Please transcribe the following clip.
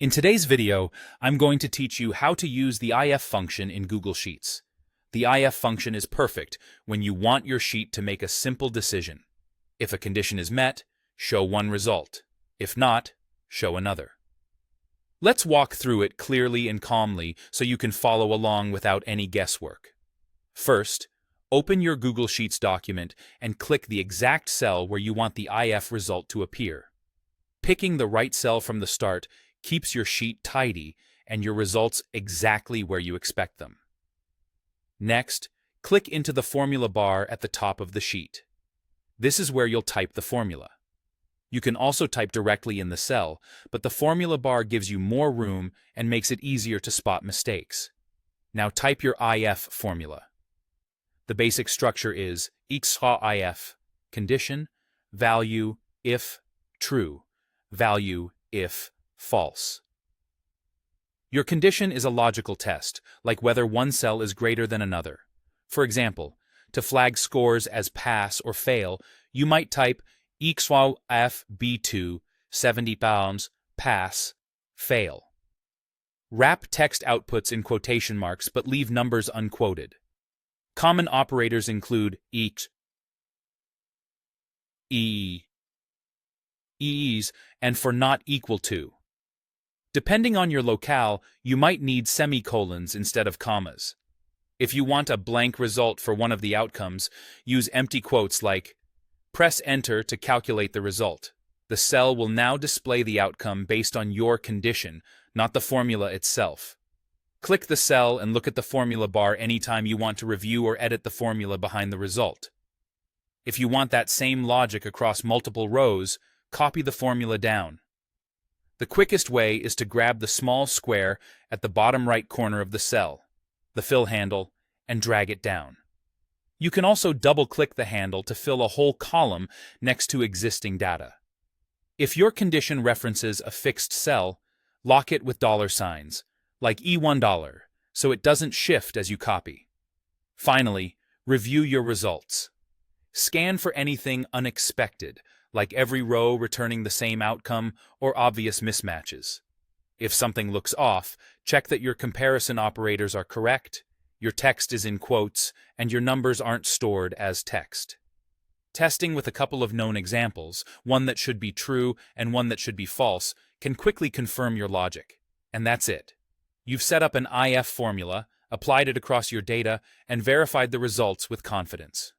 In today's video, I'm going to teach you how to use the if function in Google Sheets. The if function is perfect when you want your sheet to make a simple decision. If a condition is met, show one result. If not, show another. Let's walk through it clearly and calmly so you can follow along without any guesswork. First, open your Google Sheets document and click the exact cell where you want the if result to appear. Picking the right cell from the start keeps your sheet tidy and your results exactly where you expect them. Next, click into the formula bar at the top of the sheet. This is where you'll type the formula. You can also type directly in the cell, but the formula bar gives you more room and makes it easier to spot mistakes. Now type your if formula. The basic structure is if, condition, value, if true, value, if false. Your condition is a logical test, like whether one cell is greater than another. For example, to flag scores as pass or fail, you might type if B2 70 pounds pass fail. Wrap text outputs in quotation marks but leave numbers unquoted. Common operators include each, e's, and for not equal to. Depending on your locale, you might need semicolons instead of commas. If you want a blank result for one of the outcomes, use empty quotes like, press enter to calculate the result. The cell will now display the outcome based on your condition, not the formula itself. Click the cell and look at the formula bar anytime you want to review or edit the formula behind the result. If you want that same logic across multiple rows, copy the formula down. The quickest way is to grab the small square at the bottom right corner of the cell, the fill handle, and drag it down. You can also double-click the handle to fill a whole column next to existing data. If your condition references a fixed cell, lock it with $signs, like E1, so it doesn't shift as you copy. Finally, review your results. Scan for anything unexpected, like every row returning the same outcome or obvious mismatches. If something looks off, check that your comparison operators are correct, your text is in quotes, and your numbers aren't stored as text. Testing with a couple of known examples, one that should be true and one that should be false, can quickly confirm your logic. And that's it. You've set up an if formula, applied it across your data, and verified the results with confidence.